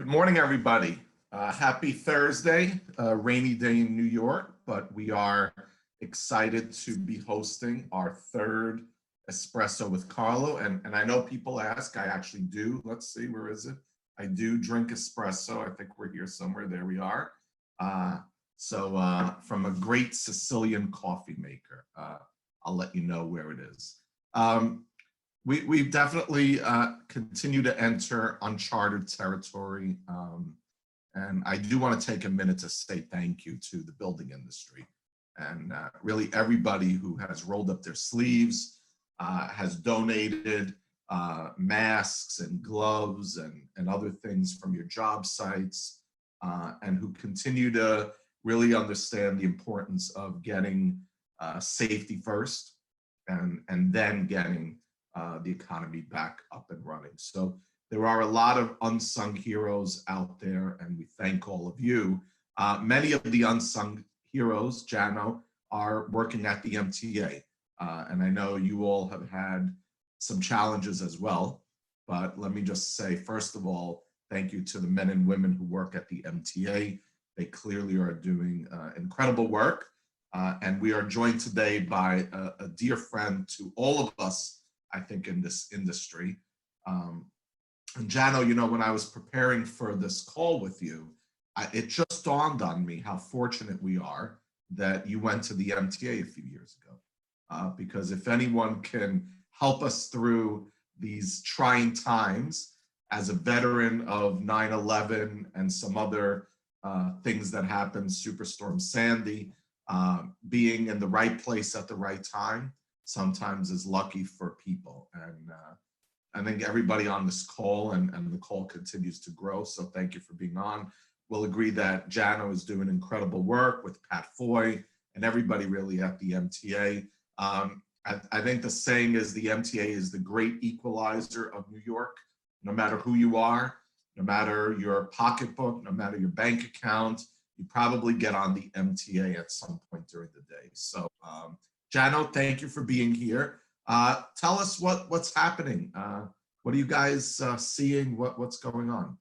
Good morning, everybody. Happy Thursday, rainy day in New York, but we are excited to be hosting our third Espresso with Carlo. And I know people ask, I actually do. Let's see, where is it? I do drink espresso. I think we're here somewhere. There we are. From a great Sicilian coffee maker. I'll let you know where it is. We've definitely continued to enter uncharted territory. And I do want to take a minute to say thank you to the building industry and really everybody who has rolled up their sleeves, has donated masks and gloves and other things from your job sites, and who continue to really understand the importance of getting safety first and then getting the economy back up and running. So there are a lot of unsung heroes out there, and we thank all of you. Many of the unsung heroes, Janno, are working at the MTA. And I know you all have had some challenges as well, but let me just say, first of all, thank you to the men and women who work at the MTA. They clearly are doing incredible work. And we are joined today by a dear friend to all of us, I think, in this industry. And Janno, you know, when I was preparing for this call with you, it just dawned on me how fortunate we are that you went to the MTA a few years ago. Because if anyone can help us through these trying times as a veteran of 9/11 and some other things that happened, Superstorm Sandy, being in the right place at the right time sometimes is lucky for people. And I think everybody on this call, and the call continues to grow, so thank you for being on, will agree that Janno is doing incredible work with Pat Foy and everybody really at the MTA. I think the saying is the MTA is the great equalizer of New York. No matter who you are, no matter your pocketbook, no matter your bank account, you probably get on the MTA at some point during the day. So Janno, thank you for being here. Tell us what's happening. What are you guys seeing? What's going on?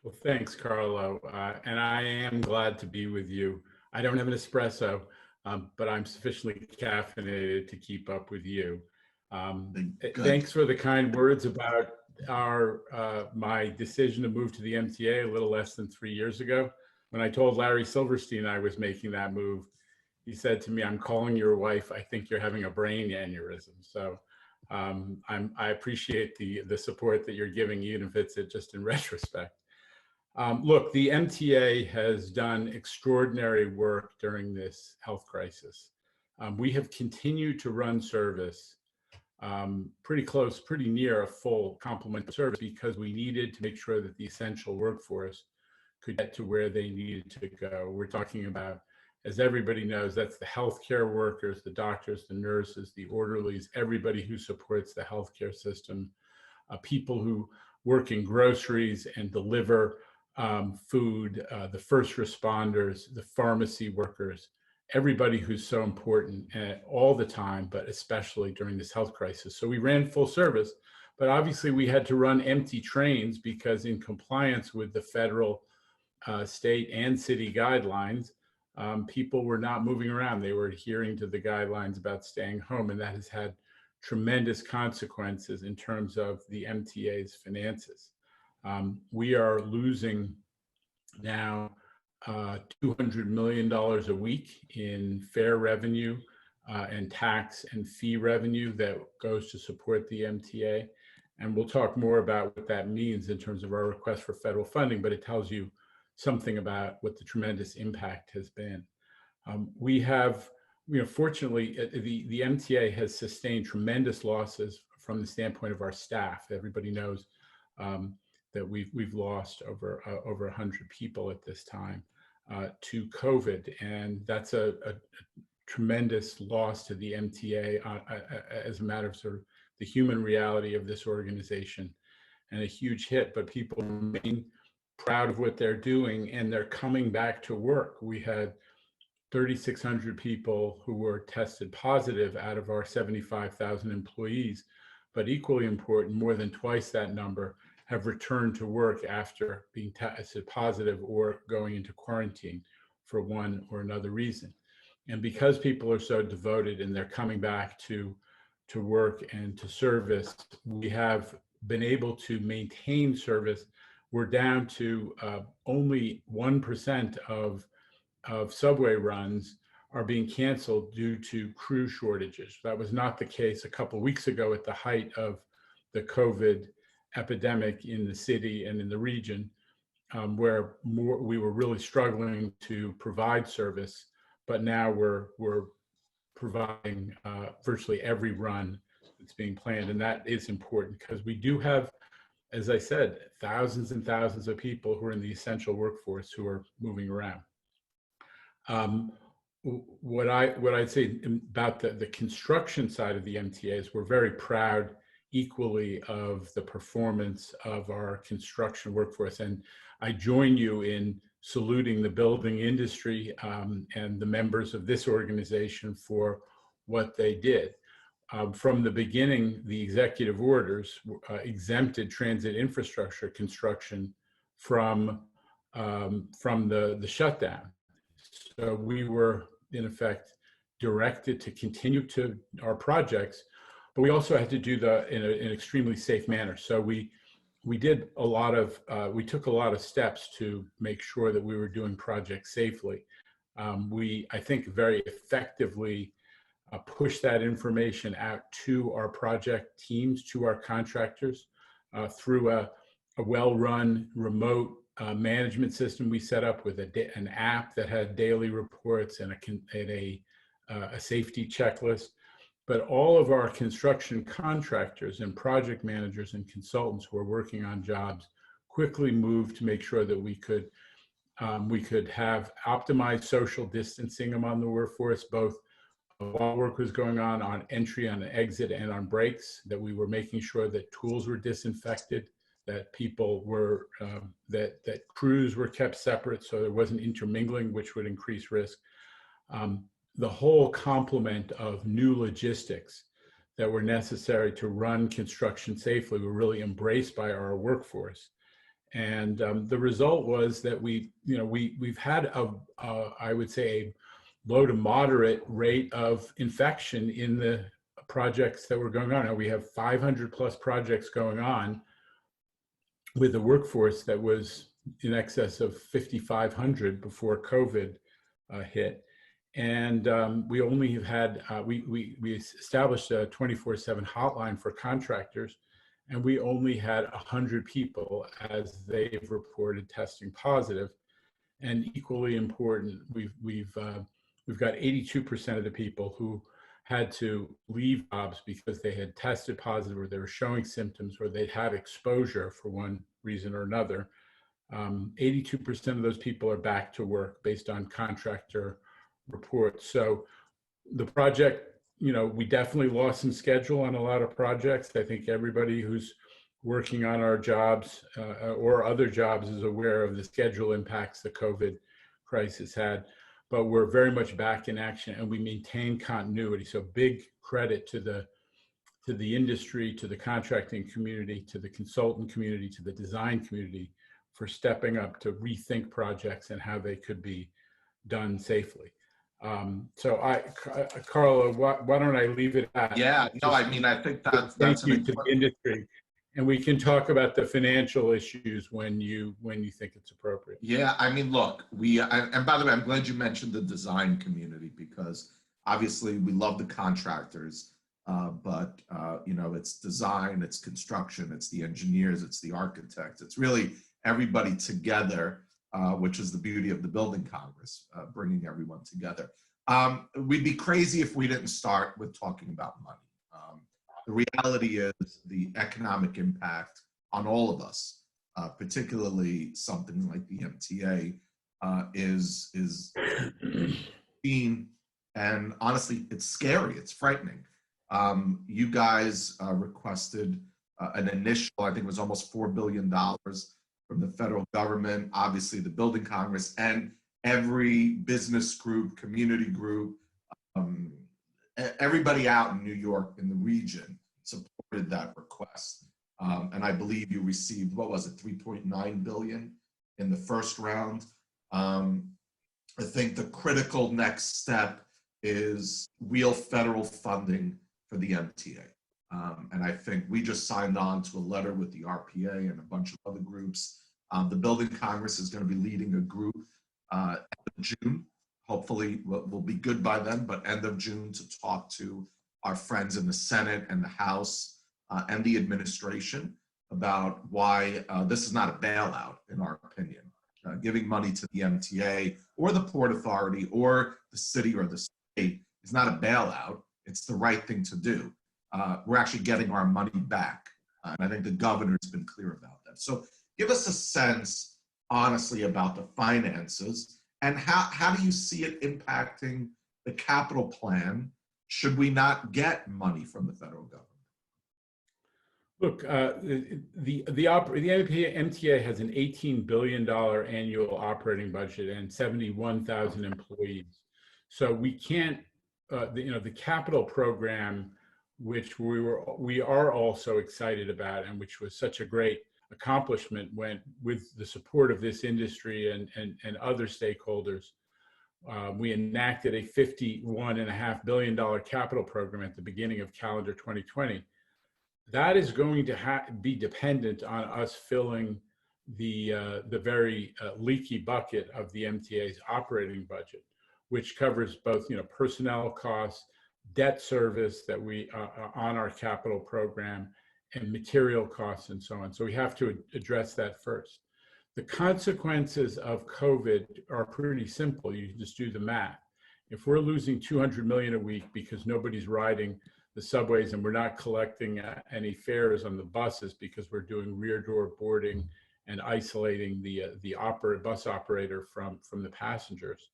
Well, thanks, Carlo. And I am glad to be with you. I don't have an espresso, but I'm sufficiently caffeinated to keep up with you. Thanks for the kind words about my decision to move to the MTA a little less than 3 years ago. When I told Larry Silverstein I was making that move, he said to me, "I'm calling your wife. I think you're having a brain aneurysm." So I appreciate the support that you're giving, even if it's just in retrospect. Look, the MTA has done extraordinary work during this health crisis. We have continued to run service pretty near a full complement of service because we needed to make sure that the essential workforce could get to where they needed to go. We're talking about, as everybody knows, that's the healthcare workers, the doctors, the nurses, the orderlies, everybody who supports the healthcare system, people who work in groceries and deliver food, the first responders, the pharmacy workers, everybody who's so important all the time, but especially during this health crisis. So we ran full service, but obviously we had to run empty trains because in compliance with the federal, state and city guidelines, people were not moving around. They were adhering to the guidelines about staying home, and that has had tremendous consequences in terms of the MTA's finances. We are losing now $200 million a week in fare revenue and tax and fee revenue that goes to support the MTA. And we'll talk more about what that means in terms of our request for federal funding, but it tells you something about what the tremendous impact has been. We have, fortunately, the MTA has sustained tremendous losses from the standpoint of our staff. Everybody knows that we've lost over 100 people at this time to COVID, and that's a tremendous loss to the MTA as a matter of sort of the human reality of this organization, and a huge hit. But people remain proud of what they're doing, and they're coming back to work. We had 3,600 people who were tested positive out of our 75,000 employees, but equally important, more than twice that number have returned to work after being tested positive or going into quarantine for one or another reason. And because people are so devoted and they're coming back to work and to service, we have been able to maintain service. We're down to only 1% of subway runs are being canceled due to crew shortages. That was not the case a couple of weeks ago at the height of the COVID epidemic in the city and in the region, where we were really struggling to provide service. But now we're providing virtually every run that's being planned, and that is important because we do have, as I said, thousands and thousands of people who are in the essential workforce who are moving around. What I'd say about the construction side of the MTAs, we're very proud equally of the performance of our construction workforce. And I join you in saluting the building industry and the members of this organization for what they did. From the beginning, the executive orders exempted transit infrastructure construction from the shutdown. So we were, in effect, directed to continue to our projects, but we also had to do that in an extremely safe manner. So we did a lot of, we took a lot of steps to make sure that we were doing projects safely. We, I think, very effectively pushed that information out to our project teams, to our contractors, through a well-run remote management system we set up with an app that had daily reports and a safety checklist. But all of our construction contractors and project managers and consultants who are working on jobs quickly moved to make sure that we could have optimized social distancing among the workforce, both while work was going on entry, on exit, and on breaks, that we were making sure that tools were disinfected, that people were, that crews were kept separate so there wasn't intermingling, which would increase risk. The whole complement of new logistics that were necessary to run construction safely were really embraced by our workforce. And the result was that we've had I would say, a low to moderate rate of infection in the projects that were going on. Now we have 500 plus projects going on with a workforce that was in excess of 5,500 before COVID hit. And we only have had, we established a 24/7 hotline for contractors, and we only had 100 people as they've reported testing positive. And equally important, we've got 82% of the people who had to leave jobs because they had tested positive or they were showing symptoms or they'd had exposure for one reason or another. 82% of those people are back to work based on contractor reports. So the project, we definitely lost some schedule on a lot of projects. I think everybody who's working on our jobs or other jobs is aware of the schedule impacts the COVID crisis had. But we're very much back in action and we maintain continuity. So big credit to the industry, to the contracting community, to the consultant community, to the design community for stepping up to rethink projects and how they could be done safely. So Carlo, why don't I leave it at? Yeah, no, I mean, I think that's thank you to the industry. And we can talk about the financial issues when you think it's appropriate. Yeah, I mean, look, and by the way, I'm glad you mentioned the design community because obviously we love the contractors, but it's design, it's construction, it's the engineers, it's the architects, it's really everybody together, which is the beauty of the Building Congress, bringing everyone together. We'd be crazy if we didn't start with talking about money. The reality is the economic impact on all of us, particularly something like the MTA, is seen, and honestly, it's scary, it's frightening. You guys requested an initial, I think it was almost $4 billion from the federal government, obviously the Building Congress, and every business group, community group, everybody out in New York in the region supported that request. And I believe you received, what was it, 3.9 billion in the first round. I think the critical next step is real federal funding for the MTA. And I think we just signed on to a letter with the RPA and a bunch of other groups. The Building Congress is going to be leading a group end of June. Hopefully we'll be good by then, but end of June, to talk to our friends in the Senate and the House and the administration about why this is not a bailout, in our opinion. Giving money to the MTA or the Port Authority or the city or the state is not a bailout. It's the right thing to do. We're actually getting our money back. And I think the governor's been clear about that. So give us a sense, honestly, about the finances and how do you see it impacting the capital plan should we not get money from the federal government? Look, the MTA has an $18 billion annual operating budget and 71,000 employees. So we can't, the capital program, which we are also excited about, and which was such a great accomplishment when, with the support of this industry and other stakeholders, we enacted a $51.5 billion capital program at the beginning of calendar 2020. That is going to be dependent on us filling the very leaky bucket of the MTA's operating budget, which covers both personnel costs, debt service that we on our capital program, and material costs and so on. So we have to address that first. The consequences of COVID are pretty simple. You can just do the math. If we're losing 200 million a week because nobody's riding the subways and we're not collecting any fares on the buses because we're doing rear door boarding and isolating the bus operator from the passengers,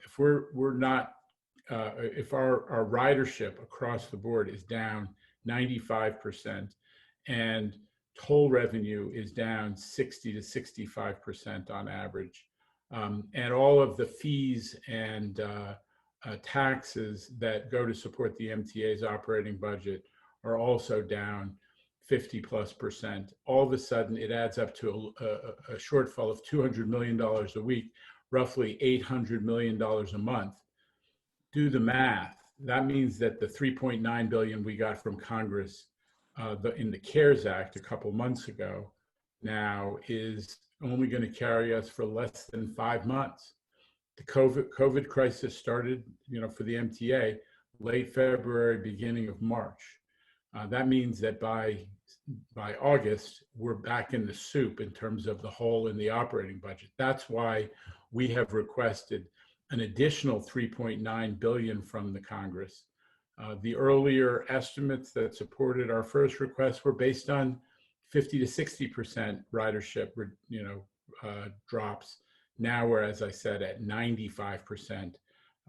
if we're not if our ridership across the board is down 95% and toll revenue is down 60 to 65% on average, and all of the fees and taxes that go to support the MTA's operating budget are also down 50+%. All of a sudden, it adds up to a shortfall of $200 million a week, roughly $800 million a month. Do the math. That means that the 3.9 billion we got from Congress in the CARES Act a couple months ago now is only going to carry us for less than 5 months. The COVID crisis started, for the MTA late February, beginning of March. That means that by August, we're back in the soup in terms of the hole in the operating budget. That's why we have requested an additional 3.9 billion from the Congress. The earlier estimates that supported our first request were based on 50 to 60% ridership, drops. Now we're, as I said, at 95%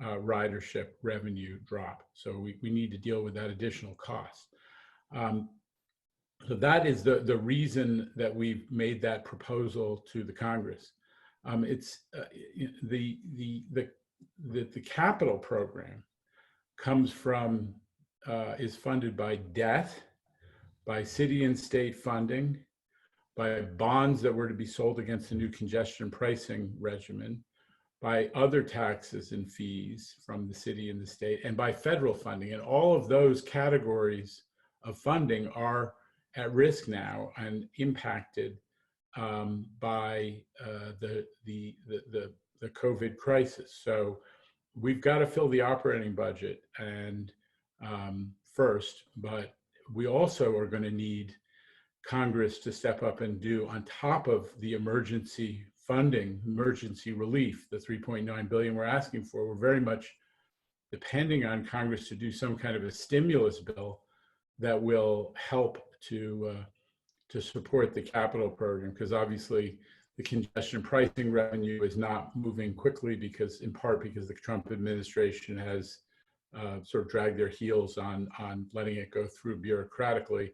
ridership revenue drop. So we need to deal with that additional cost. So that is the reason that we've made that proposal to the Congress. It's the capital program comes from, is funded by debt, by city and state funding, by bonds that were to be sold against the new congestion pricing regimen, by other taxes and fees from the city and the state, and by federal funding. And all of those categories of funding are at risk now and impacted by the COVID crisis. So we've got to fill the operating budget and first, but we also are going to need Congress to step up and do, on top of the emergency funding, emergency relief, the 3.9 billion we're asking for. We're very much depending on Congress to do some kind of a stimulus bill that will help to support the capital program, because obviously the congestion pricing revenue is not moving quickly because, in part, because the Trump administration has sort of dragged their heels on letting it go through bureaucratically,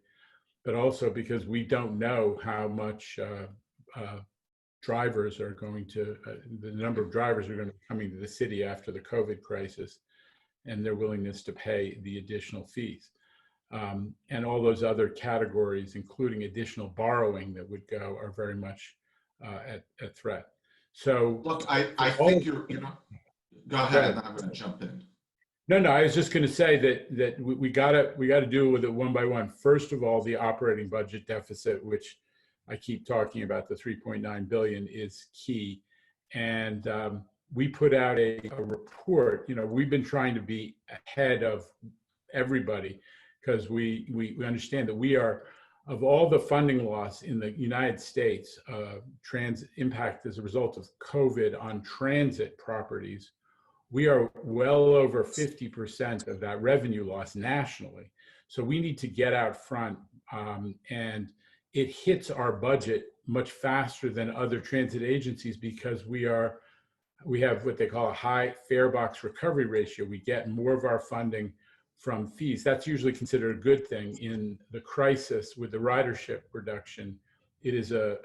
but also because we don't know how much drivers are going to, the number of drivers are going to be coming to the city after the COVID crisis and their willingness to pay the additional fees. and all those other categories, including additional borrowing that would go, are very much at threat. So Look, I all think of, you're, go go ahead, and ahead. then I'm going to jump in. No, I was just going to say that we gotta deal with it one by one. First of all, the operating budget deficit, which I keep talking about, the 3.9 billion, is key. And we put out a report. We've been trying to be ahead of everybody because we understand that we are, of all the funding loss in the United States, impact as a result of COVID on transit properties, we are well over 50% of that revenue loss nationally. So we need to get out front, and it hits our budget much faster than other transit agencies because we have what they call a high fare box recovery ratio. We get more of our funding from fees. That's usually considered a good thing. In the crisis with the ridership reduction, it is a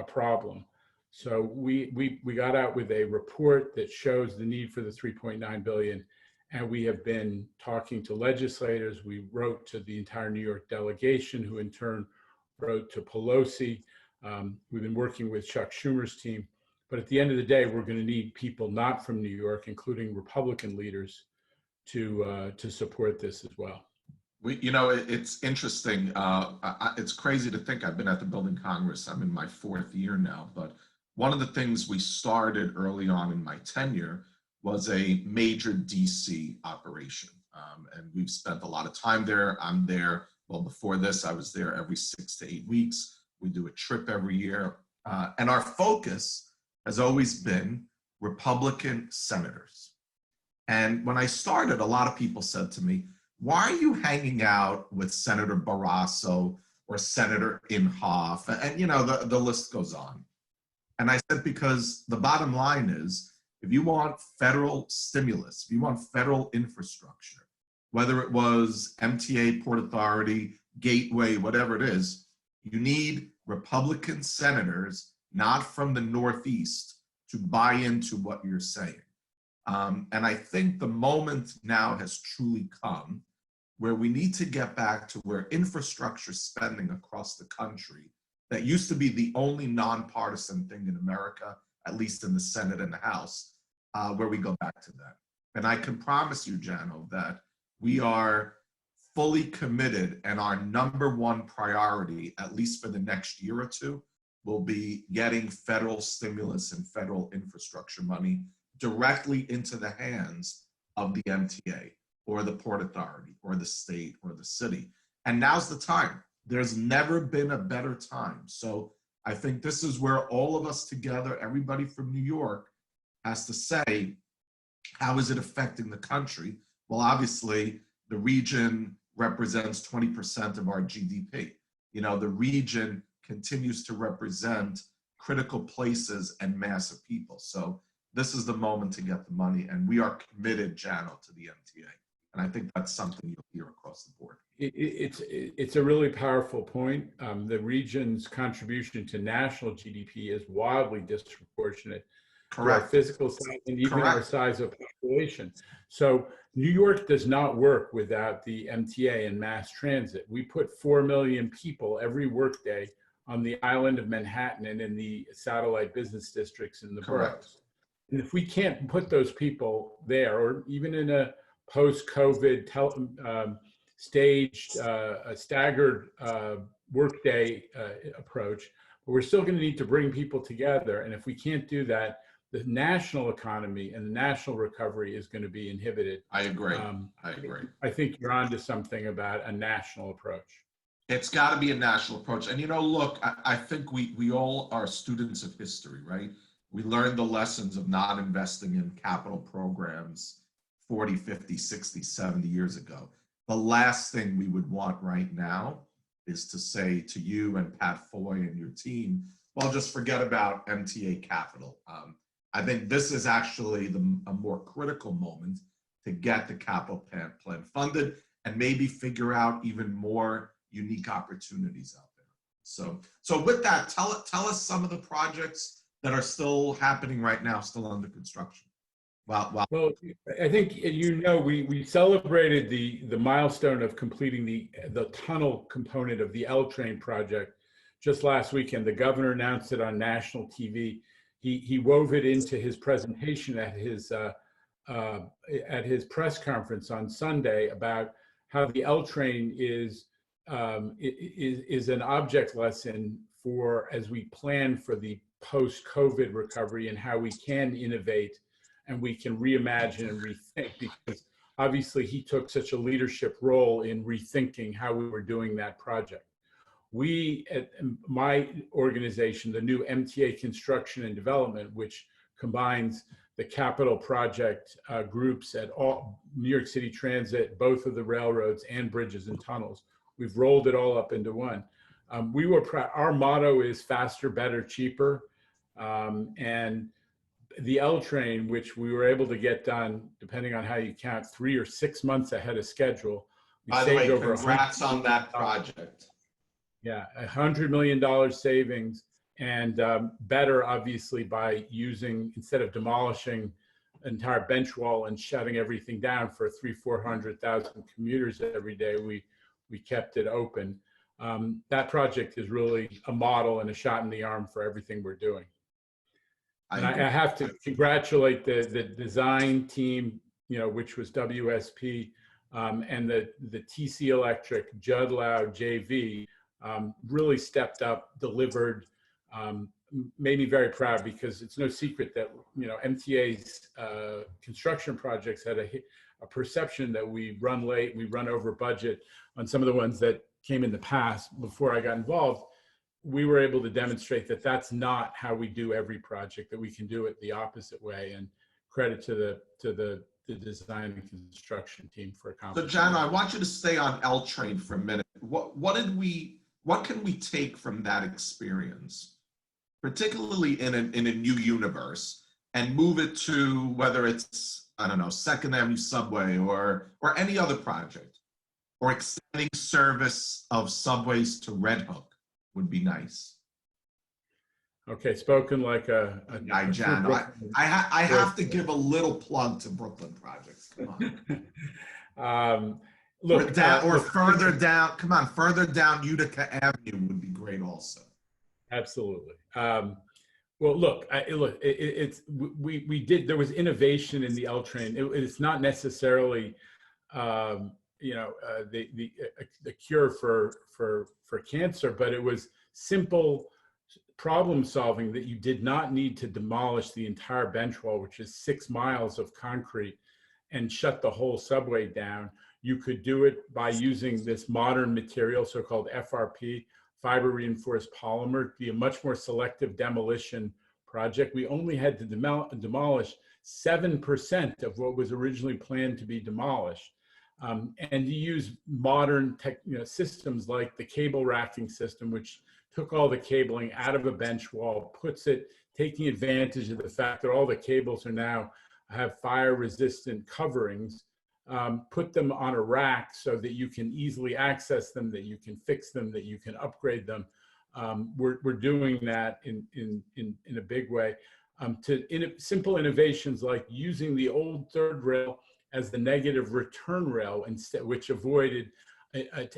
problem. So we got out with a report that shows the need for the 3.9 billion, and we have been talking to legislators. We wrote to the entire New York delegation, who in turn wrote to Pelosi. We've been working with Chuck Schumer's team, but at the end of the day, we're going to need people not from New York, including Republican leaders, to support this as well. It's interesting. It's crazy to think I've been at the Building Congress. I'm in my 4th year now, but one of the things we started early on in my tenure was a major DC operation. And we've spent a lot of time there. I'm there. Well, before this, I was there every 6 to 8 weeks. We do a trip every year. And our focus has always been Republican senators. And when I started, a lot of people said to me, why are you hanging out with Senator Barrasso or Senator Inhofe? And the list goes on. And I said, because the bottom line is, if you want federal stimulus, if you want federal infrastructure, whether it was MTA, Port Authority, Gateway, whatever it is, you need Republican senators, not from the Northeast, to buy into what you're saying. And I think the moment now has truly come where we need to get back to where infrastructure spending across the country, that used to be the only nonpartisan thing in America, at least in the Senate and the House, where we go back to that. And I can promise you, Janno, that we are fully committed, and our #1 priority, at least for the next year or two, will be getting federal stimulus and federal infrastructure money directly into the hands of the MTA or the Port Authority or the state or the city. And now's the time. There's never been a better time. So I think this is where all of us together, everybody from New York, has to say, how is it affecting the country? Well, obviously, the region represents 20% of our GDP. The region continues to represent critical places and mass of people. So this is the moment to get the money, and we are committed, Janno, to the MTA. And I think that's something you'll hear across the board. It's a really powerful point. The region's contribution to national GDP is wildly disproportionate to our physical size and even our size of population. So New York does not work without the MTA and mass transit. We put 4 million people every workday on the island of Manhattan and in the satellite business districts in the boroughs. And if we can't put those people there, or even in a post-COVID staged, staggered workday approach, but we're still going to need to bring people together. And if we can't do that, the national economy and the national recovery is going to be inhibited. I agree. I agree. I think you're onto something about a national approach. It's got to be a national approach. And look, I think we all are students of history, right? We learned the lessons of not investing in capital programs 40, 50, 60, 70 years ago. The last thing we would want right now is to say to you and Pat Foy and your team, well, just forget about MTA capital. I think this is actually a more critical moment to get the capital plan funded and maybe figure out even more unique opportunities out there. So with that, tell us some of the projects that are still happening right now, still under construction. Well, I think we celebrated the milestone of completing the tunnel component of the L train project just last weekend. The governor announced it on national TV. He wove it into his presentation at his press conference on Sunday about how the L train is an object lesson for as we plan for the post-COVID recovery and how we can innovate and we can reimagine and rethink, because obviously he took such a leadership role in rethinking how we were doing that project. We, at my organization, the new MTA Construction and Development, which combines the capital project groups at all New York City Transit, both of the railroads and bridges and tunnels, we've rolled it all up into one. Our motto is faster, better, cheaper, and the L train, which we were able to get done, depending on how you count, 3 or 6 months ahead of schedule. By the way, congrats on that project. Yeah, $100 million savings, and better, obviously, by using, instead of demolishing an entire bench wall and shutting everything down for 300,000-400,000 commuters every day, we kept it open. That project is really a model and a shot in the arm for everything we're doing. And I have to congratulate the design team, which was WSP, and the TC Electric, Judd Lau, JV, really stepped up, delivered, made me very proud, because it's no secret that, MTA's construction projects had a perception that we run late, we run over budget on some of the ones that came in the past before I got involved. We were able to demonstrate that that's not how we do every project, that we can do it the opposite way, and credit to the design and construction team for accomplishing. So Janno, I want you to stay on L train for a minute. What can we take from that experience, particularly in a new universe, and move it to whether it's, I don't know, Second Avenue subway or any other project, or extending service of subways to Red Hook would be nice. Okay, spoken like a Janno. I have to give a little plug to Brooklyn projects. Come on. Look, further down. Come on, further down Utica Avenue would be great also. Absolutely. Well, look, we did. There was innovation in the L train. It's not necessarily, the cure for cancer, but it was simple problem solving, that you did not need to demolish the entire bench wall, which is 6 miles of concrete, and shut the whole subway down. You could do it by using this modern material, so-called FRP, fiber reinforced polymer, be a much more selective demolition project. We only had to demolish 7% of what was originally planned to be demolished. And you use modern systems like the cable racking system, which took all the cabling out of a bench wall, puts it, taking advantage of the fact that all the cables are now have fire resistant coverings, put them on a rack so that you can easily access them, that you can fix them, that you can upgrade them. We're doing that in a big way. Simple innovations like using the old third rail as the negative return rail, instead, which avoided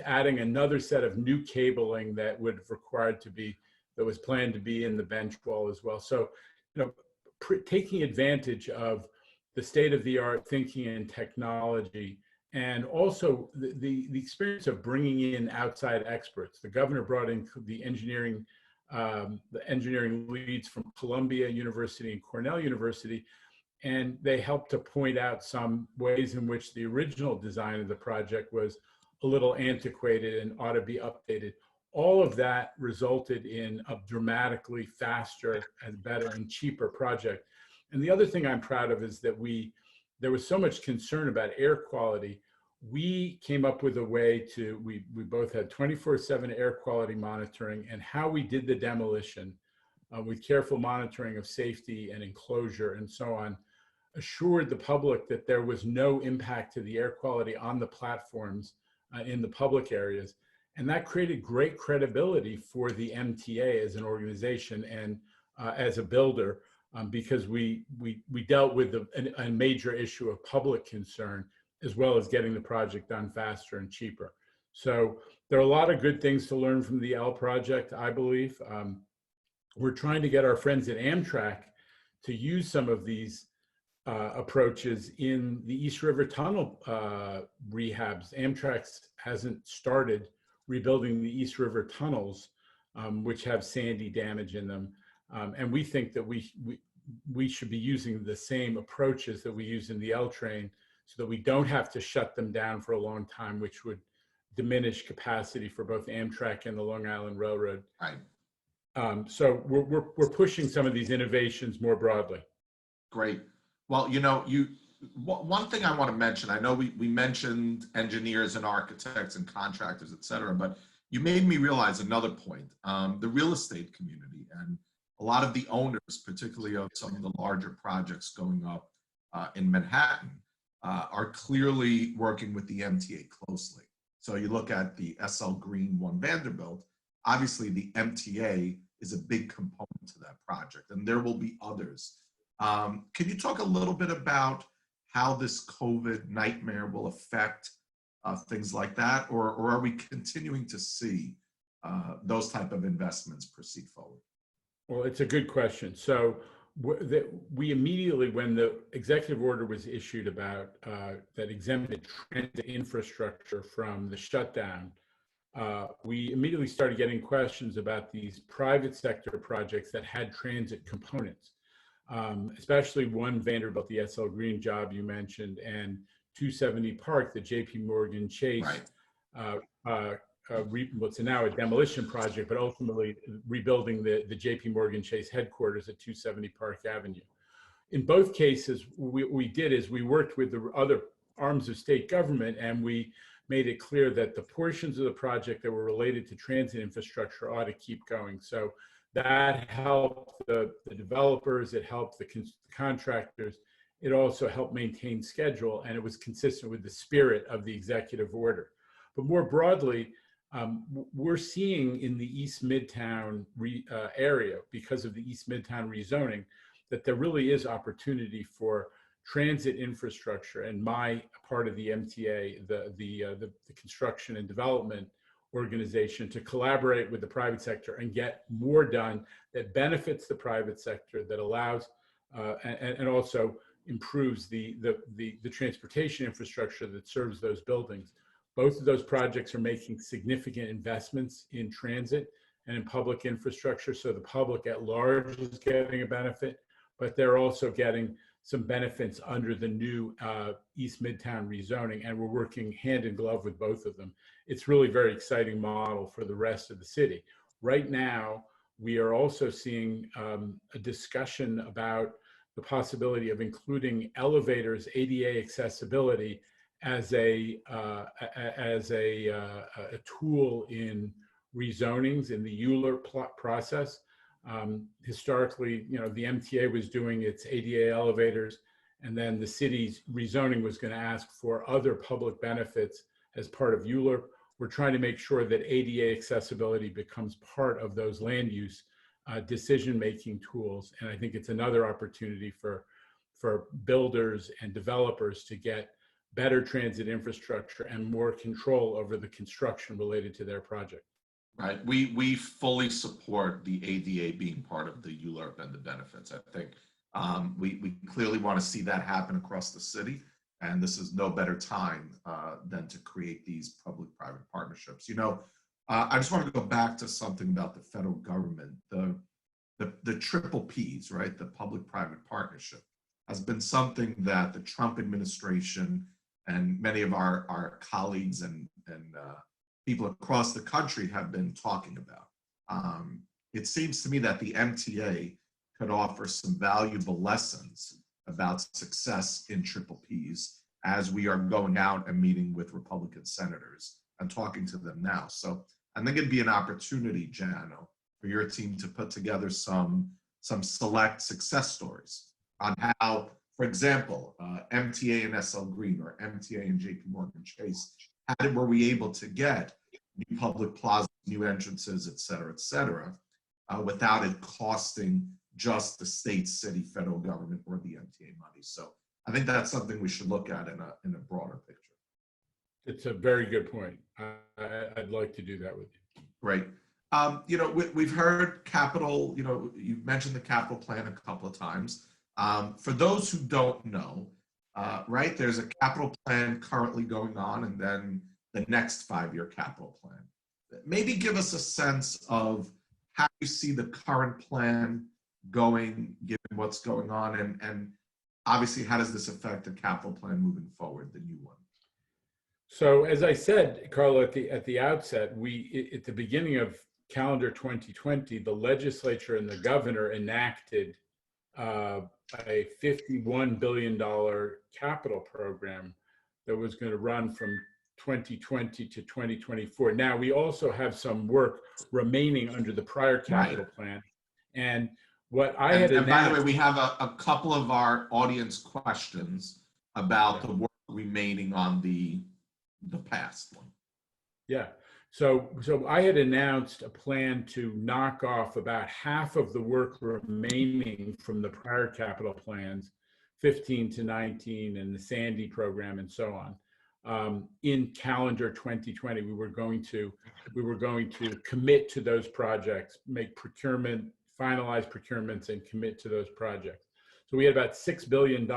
adding another set of new cabling that would have required to be, that was planned to be in the bench wall as well. So, taking advantage of the state-of-the-art thinking and technology, and also the experience of bringing in outside experts. The governor brought in the engineering leads from Columbia University and Cornell University, and they helped to point out some ways in which the original design of the project was a little antiquated and ought to be updated. All of that resulted in a dramatically faster and better and cheaper project. And the other thing I'm proud of is that there was so much concern about air quality. We came up with a way to, we both had 24/7 air quality monitoring, and how we did the demolition with careful monitoring of safety and enclosure and so on, assured the public that there was no impact to the air quality on the platforms in the public areas. And that created great credibility for the MTA as an organization and as a builder. because we dealt with a major issue of public concern, as well as getting the project done faster and cheaper. So there are a lot of good things to learn from the L project, I believe. We're trying to get our friends at Amtrak to use some of these approaches in the East River Tunnel rehabs. Amtrak hasn't started rebuilding the East River tunnels, which have sandy damage in them. And we think that we should be using the same approaches that we use in the L train, so that we don't have to shut them down for a long time, which would diminish capacity for both Amtrak and the Long Island Railroad. Right. So we're pushing some of these innovations more broadly. Great. Well, one thing I want to mention, I know we mentioned engineers and architects and contractors, et cetera, but you made me realize another point. The real estate community and a lot of the owners, particularly of some of the larger projects going up in Manhattan, are clearly working with the MTA closely. So you look at the SL Green 1 Vanderbilt, obviously the MTA is a big component to that project, and there will be others. Can you talk a little bit about how this COVID nightmare will affect things like that, or are we continuing to see those type of investments proceed forward? Well, it's a good question. So we immediately, when the executive order was issued about that exempted transit infrastructure from the shutdown, we immediately started getting questions about these private sector projects that had transit components, especially 1 Vanderbilt, the SL Green job you mentioned, and 270 Park, the JP Morgan Chase, Right. what's now a demolition project, but ultimately rebuilding the JP Morgan Chase headquarters at 270 Park Avenue. In both cases, what we did is we worked with the other arms of state government, and we made it clear that the portions of the project that were related to transit infrastructure ought to keep going. So that helped the developers, it helped the contractors, it also helped maintain schedule, and it was consistent with the spirit of the executive order. But more broadly, we're seeing in the East Midtown area, because of the East Midtown rezoning, that there really is opportunity for transit infrastructure, and my part of the MTA, the construction and development organization, to collaborate with the private sector and get more done that benefits the private sector, that allows and also improves the transportation infrastructure that serves those buildings. Both of those projects are making significant investments in transit and in public infrastructure, so the public at large is getting a benefit, but they're also getting some benefits under the new East Midtown rezoning, and we're working hand in glove with both of them. It's really a very exciting model for the rest of the city. Right now, we are also seeing a discussion about the possibility of including elevators, ADA accessibility, as a tool in rezonings in the ULURP process. Historically, the MTA was doing its ADA elevators, and then the city's rezoning was going to ask for other public benefits as part of ULURP. We're trying to make sure that ADA accessibility becomes part of those land use decision-making tools, and I think it's another opportunity for builders and developers to get better transit infrastructure and more control over the construction related to their project. Right. We fully support the ADA being part of the ULURP and the benefits. I think we clearly want to see that happen across the city, and this is no better time than to create these public-private partnerships. I just want to go back to something about the federal government. The triple Ps, right? The public-private partnership has been something that the Trump administration and many of our colleagues and people across the country have been talking about. It seems to me that the MTA could offer some valuable lessons about success in triple Ps as we are going out and meeting with Republican senators and talking to them now. So I think it'd be an opportunity, Janno, for your team to put together some select success stories on how, for example, MTA and SL Green or MTA and JP Morgan Chase, how were we able to get new public plazas, new entrances, et cetera, without it costing just the state, city, federal government, or the MTA money. So I think that's something we should look at in a broader picture. It's a very good point. I'd like to do that with you. Great. You know, we've heard capital, you know, you've mentioned the capital plan a couple of times. For those who don't know, right, there's a capital plan currently going on, and then the next 5-year capital plan. Maybe give us a sense of how you see the current plan going, given what's going on, and obviously how does this affect the capital plan moving forward, the new one? So as I said, Carlo, at the outset, at the beginning of calendar 2020, the legislature and the governor enacted a $51 billion capital program that was going to run from 2020 to 2024. Now, we also have some work remaining under the prior capital plan. And what I had announced— by the way, we have a couple of our audience questions about the work remaining on the past one. Yeah. So I had announced a plan to knock off about half of the work remaining from the prior capital plans, 15 to 19 and the Sandy program and so on. In calendar 2020, we were going to commit to those projects, make procurement, finalize procurements, and commit to those projects. So we had about $6 billion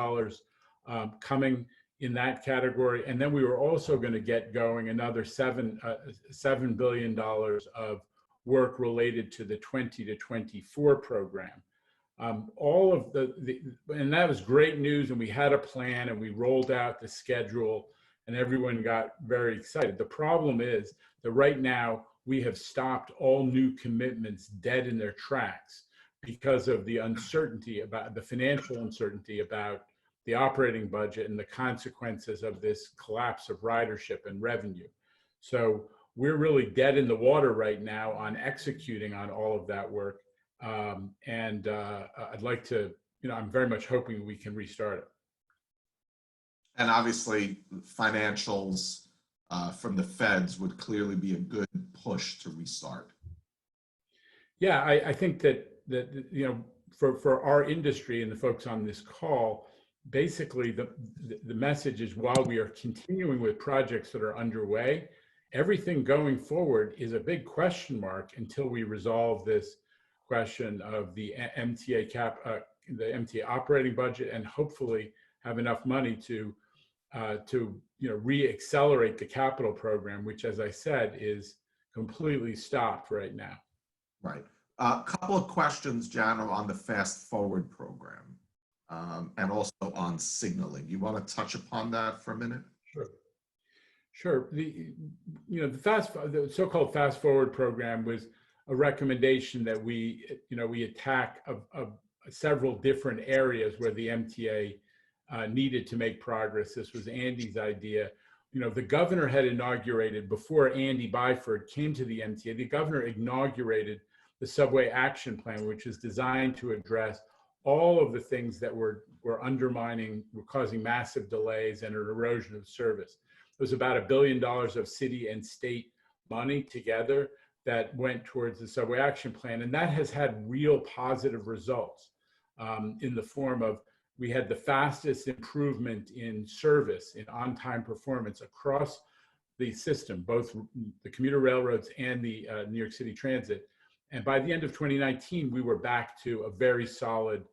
coming in that category, and then we were also going to get going another $7 billion of work related to the 20 to 24 program. All of and that was great news, and we had a plan, and we rolled out the schedule, and everyone got very excited. The problem is that right now we have stopped all new commitments dead in their tracks because of the uncertainty about the financial uncertainty about the operating budget and the consequences of this collapse of ridership and revenue. So we're really dead in the water right now on executing on all of that work. And I'd like to, you know, I'm very much hoping we can restart it. And obviously financials from the feds would clearly be a good push to restart. Yeah, I think that you know, for our industry and the folks on this call, basically the message is, while we are continuing with projects that are underway, everything going forward is a big question mark until we resolve this question of the MTA the MTA operating budget, and hopefully have enough money to you know, re-accelerate the capital program, which, as I said, is completely stopped right now. Right. A couple of questions, Janno, on the Fast Forward program. And also on signaling. You want to touch upon that for a minute? Sure. The so-called Fast Forward program was a recommendation that we attack several different areas where the MTA needed to make progress. This was Andy's idea. You know, the governor had inaugurated, before Andy Byford came to the MTA, the governor inaugurated the Subway Action Plan, which is designed to address all of the things that were causing massive delays and an erosion of service. It was about $1 billion of city and state money together that went towards the Subway Action Plan, and that has had real positive results in the form of, we had the fastest improvement in service, in on-time performance across the system, both the commuter railroads and the New York City Transit. And by the end of 2019, we were back to a very solid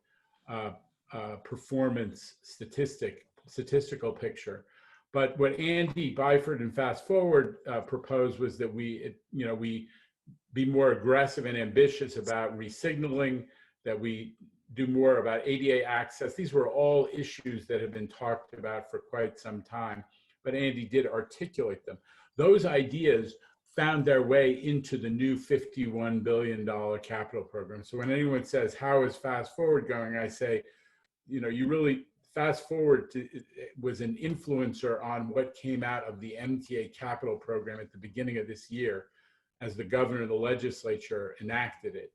performance statistical picture. But what Andy Byford and Fast Forward proposed was that we be more aggressive and ambitious about resignaling, that we do more about ADA access. These were all issues that have been talked about for quite some time, but Andy did articulate them. Those ideas found their way into the new $51 billion capital program. So when anyone says, how is Fast Forward going? I say, you know, Fast Forward was an influencer on what came out of the MTA capital program at the beginning of this year, as the governor and the legislature enacted it.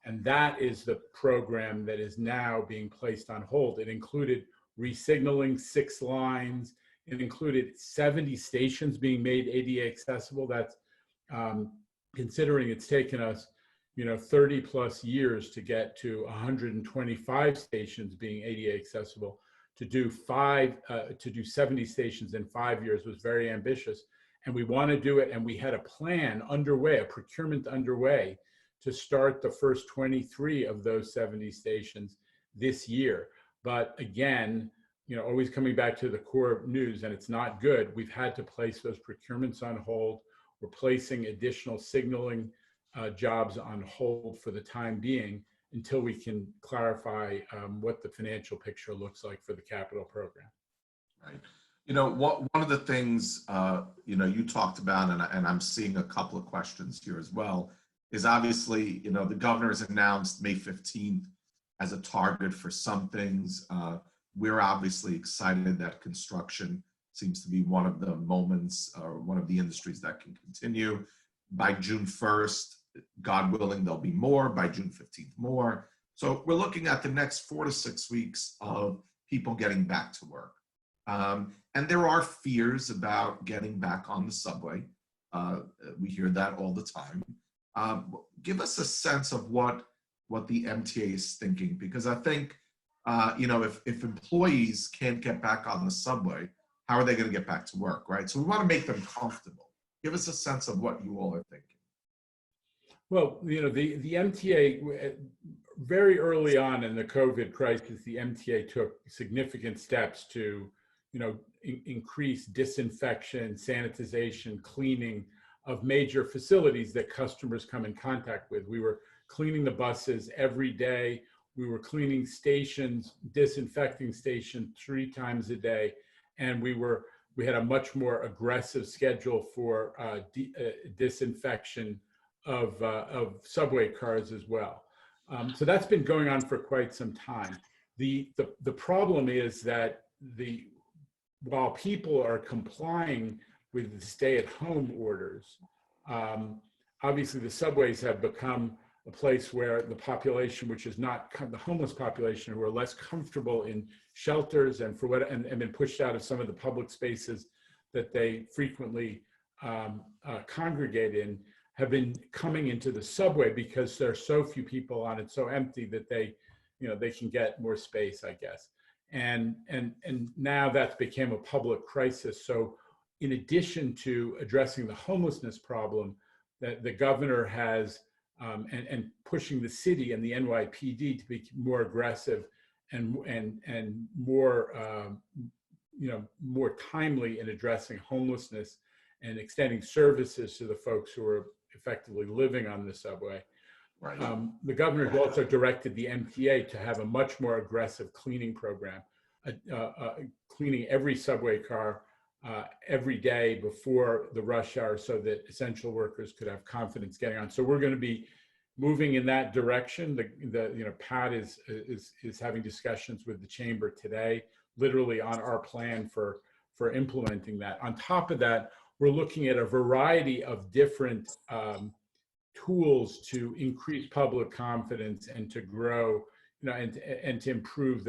And that is the program that is now being placed on hold. It included resignaling 6 lines. It included 70 stations being made ADA accessible. That's considering it's taken us, 30 plus years to get to 125 stations being ADA accessible. To do 70 stations in 5 years was very ambitious. And we want to do it. And we had a plan underway, a procurement underway to start the first 23 of those 70 stations this year. But again, always coming back to the core news, and it's not good. We've had to place those procurements on hold. We're placing additional signaling jobs on hold for the time being until we can clarify what the financial picture looks like for the capital program. Right. One of the things, you talked about, and I'm seeing a couple of questions here as well, is obviously, the governor has announced May 15th as a target for some things. We're obviously excited that construction seems to be one of the moments or one of the industries that can continue. By June 1st, God willing, there'll be more. By June 15th, more. So we're looking at the next 4 to 6 weeks of people getting back to work. And there are fears about getting back on the subway. We hear that all the time. Give us a sense of what the MTA is thinking, because I think, if employees can't get back on the subway, how are they going to get back to work, right? So we want to make them comfortable. Give us a sense of what you all are thinking. Well, the MTA, very early on in the COVID crisis, the MTA took significant steps to, increase disinfection, sanitization, cleaning of major facilities that customers come in contact with. We were cleaning the buses every day. We were cleaning stations, disinfecting stations 3 times a day, and we had a much more aggressive schedule for disinfection of subway cars as well. So that's been going on for quite some time. The problem is that while people are complying with the stay-at-home orders, obviously the subways have become a place where the population, which is not the homeless population, who are less comfortable in shelters and been pushed out of some of the public spaces that they frequently congregate in, have been coming into the subway because there are so few people on it, so empty that they can get more space, I guess. And now that's become a public crisis. So in addition to addressing the homelessness problem, that the governor has and pushing the city and the NYPD to be more aggressive and more more timely in addressing homelessness and extending services to the folks who are effectively living on the subway. Right. The governor has also directed the MTA to have a much more aggressive cleaning program, cleaning every subway car every day before the rush hour, so that essential workers could have confidence getting on. So we're going to be moving in that direction. Pat is having discussions with the chamber today, literally on our plan for implementing that. On top of that, we're looking at a variety of different tools to increase public confidence and to grow, and to improve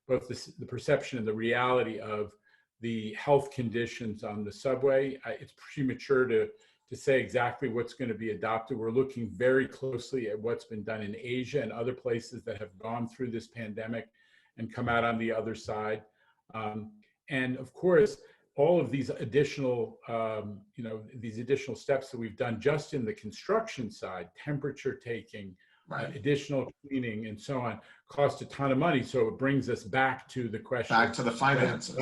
both the perception and the reality of the health conditions on the subway. It's premature to say exactly what's going to be adopted. We're looking very closely at what's been done in Asia and other places that have gone through this pandemic and come out on the other side. And of course, all of these additional, steps that we've done just in the construction side, temperature taking, Right. Additional cleaning, and so on, cost a ton of money. So it brings us back to the question. Back to the finances.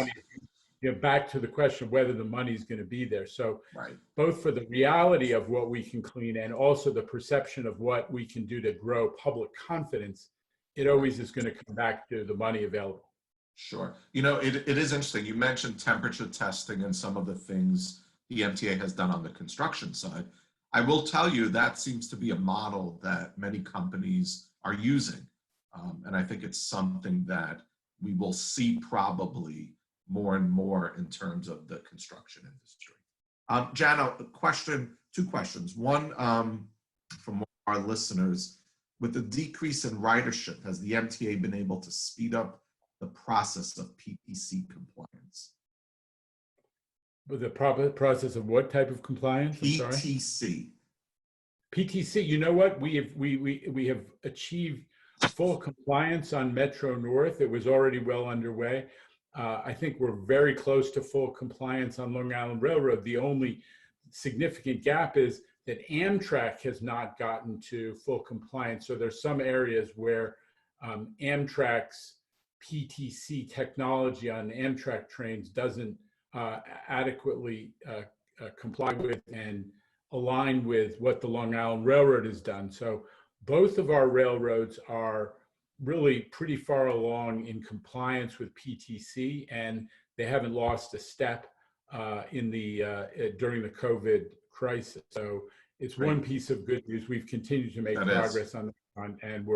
Back to the question of whether the money is going to be there. So Right. both for the reality of what we can clean and also the perception of what we can do to grow public confidence, it always is going to come back to the money available. Sure. It is interesting. You mentioned temperature testing and some of the things the MTA has done on the construction side. I will tell you that seems to be a model that many companies are using. And I think it's something that we will see probably more and more in terms of the construction industry. Janno, two questions. One, from our listeners, with the decrease in ridership, has the MTA been able to speed up the process of PPC compliance? But the process of what type of compliance? I'm sorry? PTC. PTC, you know what? We have achieved full compliance on Metro North. It was already well underway. I think we're very close to full compliance on Long Island Railroad. The only significant gap is that Amtrak has not gotten to full compliance. So there's some areas where Amtrak's PTC technology on Amtrak trains doesn't adequately comply with and align with what the Long Island Railroad has done. So both of our railroads are really pretty far along in compliance with PTC, and they haven't lost a step during the COVID crisis. So it's one piece of good news. We've continued to make progress on that front, and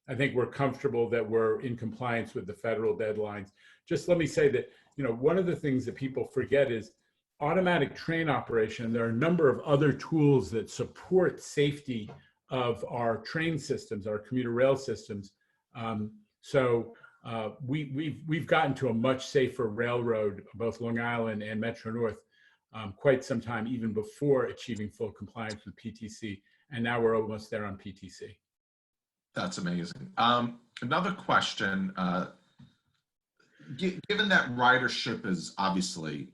I think we're comfortable that we're in compliance with the federal deadlines. Just let me say that, one of the things that people forget is automatic train operation. There are a number of other tools that support safety of our train systems, our commuter rail systems. We've gotten to a much safer railroad, both Long Island and Metro North, quite some time, even before achieving full compliance with PTC. And now we're almost there on PTC. That's amazing. Another question, given that ridership is obviously,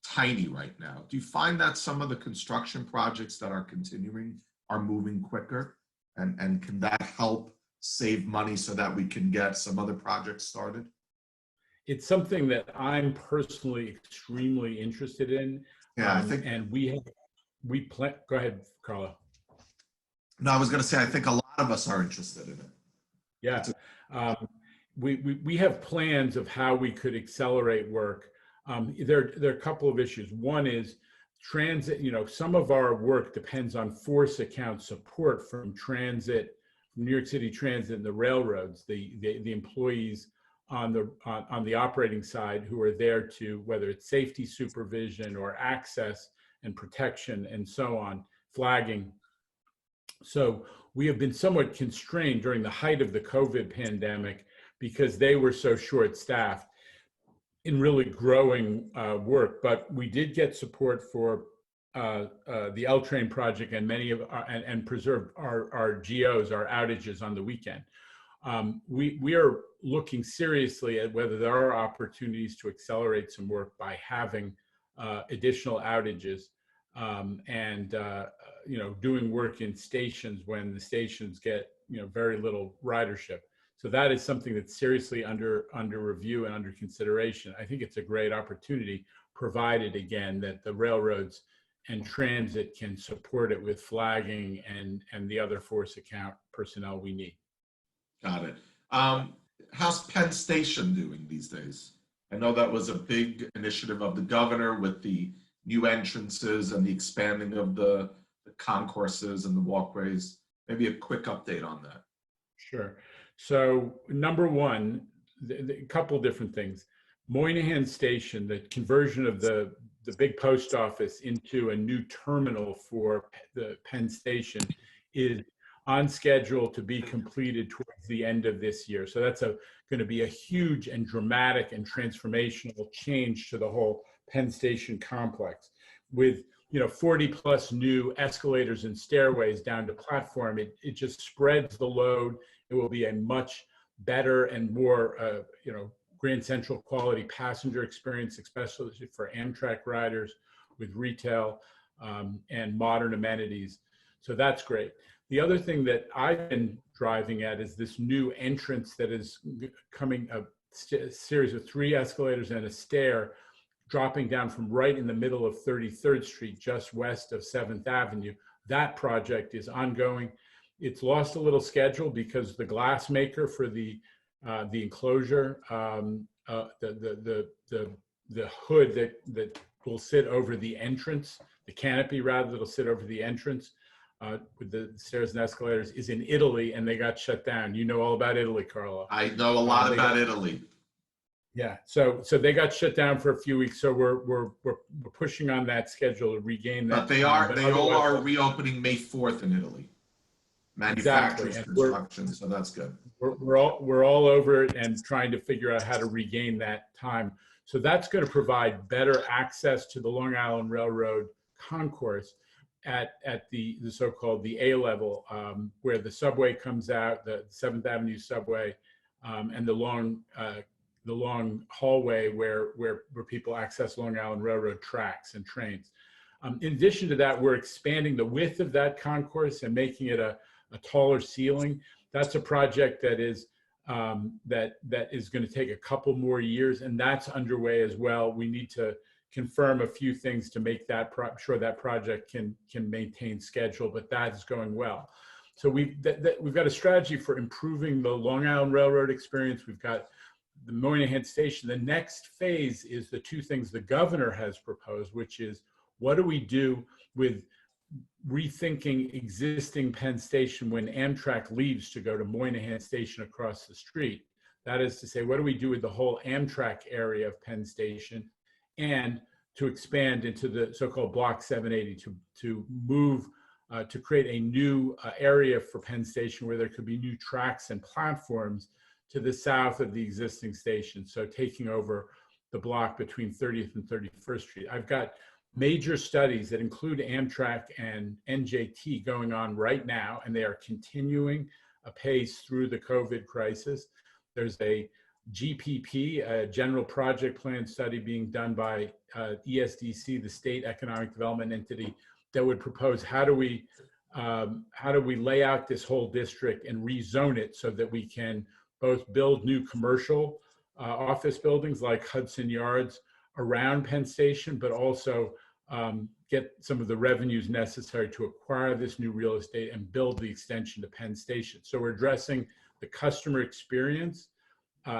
tiny right now, do you find that some of the construction projects that are continuing are moving quicker? And can that help save money so that we can get some other projects started? It's something that I'm personally extremely interested in. Yeah, I think. And go ahead, Carlo. No, I was going to say, I think a lot of us are interested in it. Yeah. We have plans of how we could accelerate work. There are a couple of issues. One is transit. Some of our work depends on force account support from transit, from New York City Transit and the railroads, the employees on the operating side who are there to, whether it's safety supervision or access and protection and so on, flagging. So we have been somewhat constrained during the height of the COVID pandemic because they were so short-staffed in really growing work. But we did get support for the L train project and many of and preserve our GOs, our outages on the weekend. We are looking seriously at whether there are opportunities to accelerate some work by having additional outages and doing work in stations when the stations get very little ridership. So that is something that's seriously under review and under consideration. I think it's a great opportunity, provided again that the railroads and transit can support it with flagging and the other force account personnel we need. Got it. How's Penn Station doing these days? I know that was a big initiative of the governor with the new entrances and the expanding of the concourses and the walkways. Maybe a quick update on that. Sure. So number one, a couple different things. Moynihan Station, the conversion of the big post office into a new terminal for the Penn Station, is on schedule to be completed towards the end of this year. So that's going to be a huge and dramatic and transformational change to the whole Penn Station complex. With 40 plus new escalators and stairways down to platform, it just spreads the load. It will be a much better and more Grand Central quality passenger experience, especially for Amtrak riders, with retail and modern amenities. So that's great. The other thing that I've been driving at is this new entrance that is coming, a series of 3 escalators and a stair dropping down from right in the middle of 33rd Street, just west of 7th Avenue. That project is ongoing. It's lost a little schedule because the glass maker for the enclosure, the hood that will sit over the entrance, the canopy rather, that'll sit over the entrance with the stairs and escalators, is in Italy, and they got shut down. You know all about Italy, Carlo. I know a lot about Italy. Yeah, so they got shut down for a few weeks. So we're pushing on that schedule to regain that. But they all are reopening May 4th in Italy. Manufacturers, exactly. Construction, so that's good. We're all over it and trying to figure out how to regain that time. So that's going to provide better access to the Long Island Railroad concourse. at the so-called the A level, where the subway comes out, the 7th Avenue subway, and the long hallway where people access Long Island Railroad tracks and trains. In addition to that, we're expanding the width of that concourse and making it a taller ceiling. That's a project that is that is going to take a couple more years, and that's underway as well. We need to confirm a few things to make that sure that project can maintain schedule, but that is going well. So we've got a strategy for improving the Long Island Railroad experience. We've got the Moynihan Station. The next phase is the two things the governor has proposed, which is what do we do with rethinking existing Penn Station when Amtrak leaves to go to Moynihan Station across the street. That is to say, what do we do with the whole Amtrak area of Penn Station, and to expand into the so-called Block 780 to move to create a new area for Penn Station where there could be new tracks and platforms to the south of the existing station. So taking over the block between 30th and 31st Street. I've got major studies that include Amtrak and NJT going on right now, and they are continuing apace through the COVID crisis. There's a GPP, a general project plan study being done by ESDC, the state economic development entity, that would propose how do we lay out this whole district and rezone it so that we can both build new commercial office buildings like Hudson Yards around Penn Station, but also get some of the revenues necessary to acquire this new real estate and build the extension to Penn Station. So we're addressing the customer experience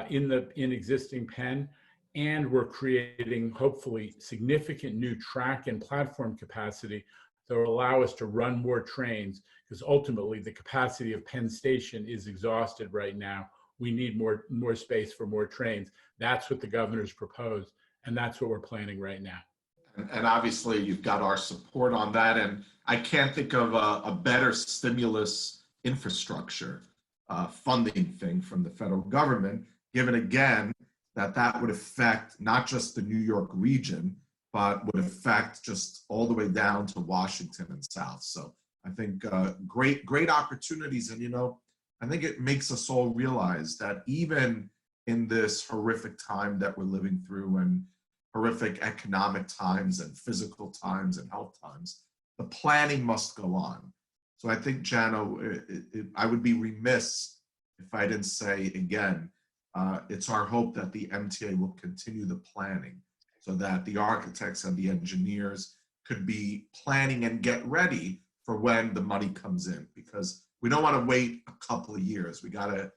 in existing Penn, and we're creating hopefully significant new track and platform capacity that will allow us to run more trains, because ultimately the capacity of Penn Station is exhausted right now. We need more space for more trains. That's what the governor's proposed, and that's what we're planning right now. And obviously you've got our support on that. And I can't think of a better stimulus infrastructure funding thing from the federal government, given again that would affect not just the New York region, but would affect just all the way down to Washington and South. So I think great opportunities. And, I think it makes us all realize that even in this horrific time that we're living through, and horrific economic times and physical times and health times, the planning must go on. So I think, Janno, I would be remiss if I didn't say again, it's our hope that the MTA will continue the planning so that the architects and the engineers could be planning and get ready for when the money comes in, because we don't want to wait a couple of years. We gotta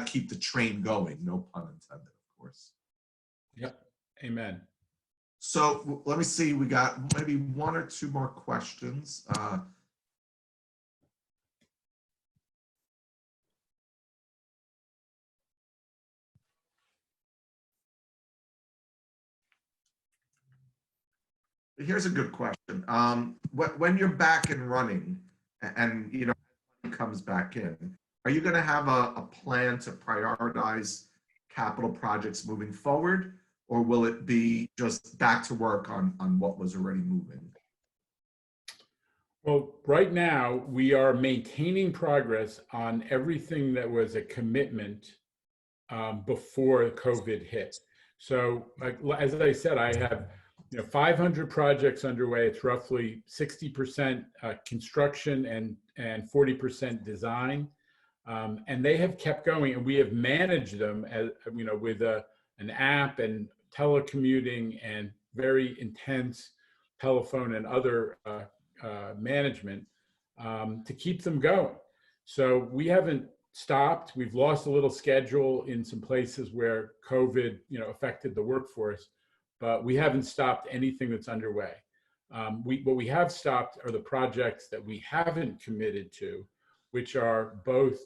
keep the train going, no pun intended, of course. Yep. Amen. So let me see, we got maybe one or two more questions. Here's a good question. When you're back and running and money comes back in, are you going to have a plan to prioritize capital projects moving forward? Or will it be just back to work on what was already moving? Well, right now we are maintaining progress on everything that was a commitment before COVID hit. So, as I said, I have 500 projects underway. It's roughly 60% construction and 40% design, and they have kept going, and we have managed them as with an app and telecommuting and very intense telephone and other management to keep them going. So we haven't stopped. We've lost a little schedule in some places where COVID affected the workforce, but we haven't stopped anything that's underway. What we have stopped are the projects that we haven't committed to, which are both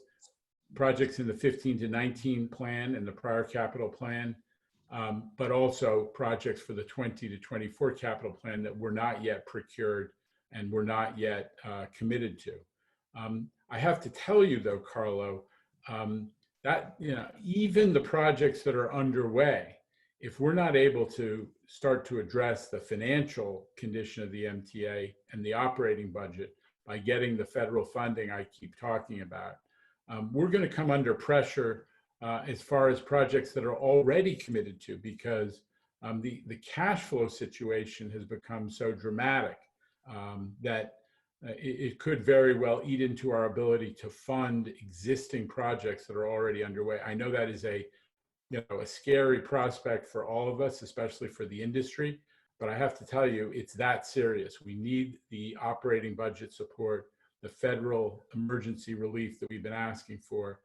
projects in the 15 to 19 plan and the prior capital plan, but also projects for the 20 to 24 capital plan that were not yet procured and were not yet committed to. I have to tell you though, Carlo, that even the projects that are underway, if we're not able to start to address the financial condition of the MTA and the operating budget by getting the federal funding I keep talking about. We're going to come under pressure as far as projects that are already committed to, because the cash flow situation has become so dramatic that it could very well eat into our ability to fund existing projects that are already underway. I know that is a scary prospect for all of us, especially for the industry. But I have to tell you, it's that serious. We need the operating budget support, the federal emergency relief that we've been asking for.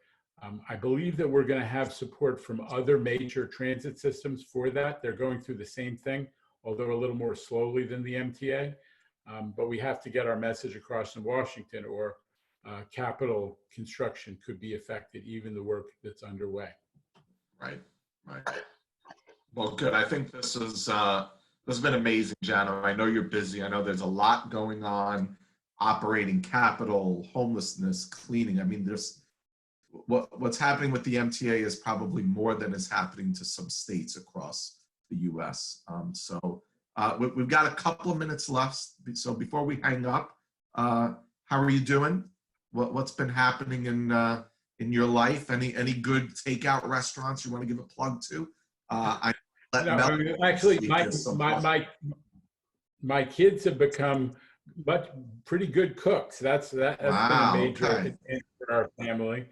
I believe that we're going to have support from other major transit systems for that. They're going through the same thing, although a little more slowly than the MTA. But we have to get our message across in Washington, or capital construction could be affected, even the work that's underway. Right. Well, good. I think this has been amazing, Janno. I know you're busy. I know there's a lot going on: operating capital, homelessness, cleaning. I mean, what's happening with the MTA is probably more than is happening to some states across the U.S. We've got a couple of minutes left. So before we hang up, how are you doing? What's been happening in your life? Any good takeout restaurants you want to give a plug to? Actually, my kids have become pretty good cooks. That's been a major hit for our family.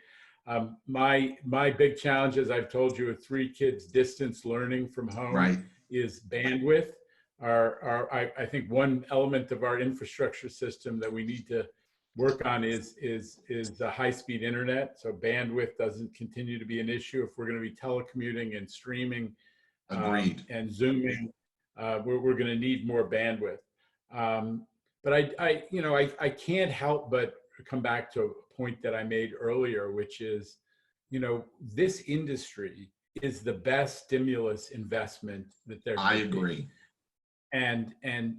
My big challenge, as I've told you, with 3 kids distance learning from home, is bandwidth. I think one element of our infrastructure system that we need to work on is the high-speed internet. So bandwidth doesn't continue to be an issue if we're going to be telecommuting and streaming and Zooming. We're going to need more bandwidth. But I can't help but come back to a point that I made earlier, which is, this industry is the best stimulus investment that there could be. I agree. And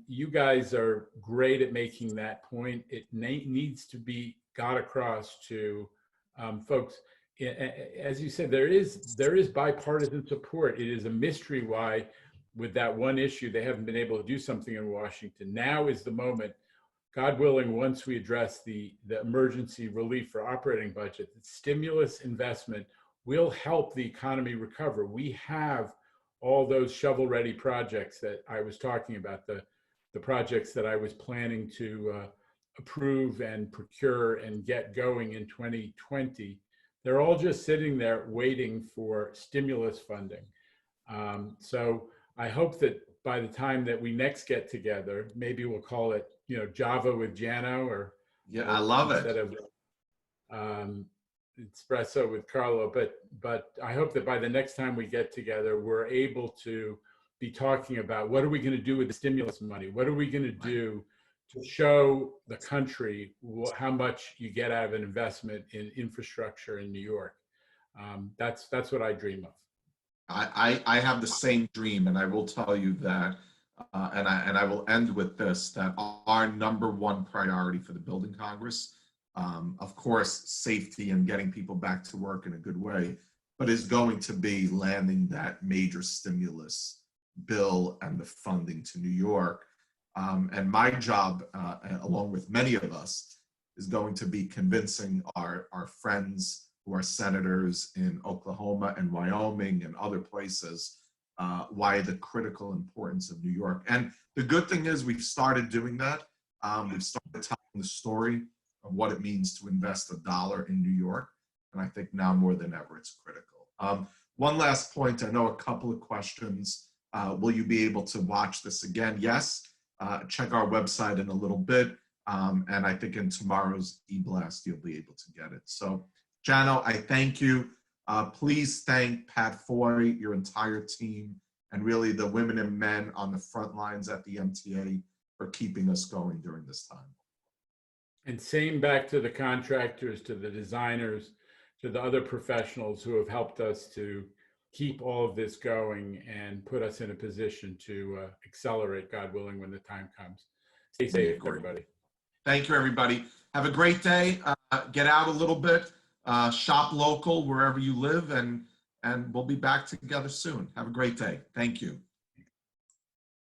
you guys are great at making that point. It needs to be got across to folks. As you said, there is bipartisan support. It is a mystery why, with that one issue, they haven't been able to do something in Washington. Now is the moment, God willing, once we address the emergency relief for operating budget, the stimulus investment will help the economy recover. We have all those shovel-ready projects that I was talking about, the projects that I was planning to approve and procure and get going in 2020. They're all just sitting there waiting for stimulus funding. So I hope that by the time that we next get together, maybe we'll call it, Java with Janno, or I love it. Instead of Espresso with Carlo, but I hope that by the next time we get together, we're able to be talking about what are we going to do with the stimulus money? What are we going to do to show the country how much you get out of an investment in infrastructure in New York? That's what I dream of. I have the same dream, and I will tell you that, and I will end with this, that our #1 priority for the Building Congress, of course, safety and getting people back to work in a good way, but is going to be landing that major stimulus bill and the funding to New York. And my job, along with many of us, is going to be convincing our friends who are senators in Oklahoma and Wyoming and other places why the critical importance of New York. And the good thing is we've started doing that. We've started telling the story of what it means to invest $1 in New York. And I think now more than ever, it's critical. One last point, I know a couple of questions. Will you be able to watch this again? Yes. Check our website in a little bit. And I think in tomorrow's e-blast, you'll be able to get it. So, Janno, I thank you. Please thank Pat Foy, your entire team, and really the women and men on the front lines at the MTA for keeping us going during this time. And same back to the contractors, to the designers, to the other professionals who have helped us to keep all of this going and put us in a position to accelerate, God willing, when the time comes. Stay safe, everybody. Thank you, everybody. Have a great day. Get out a little bit. Shop local wherever you live, and we'll be back together soon. Have a great day. Thank you.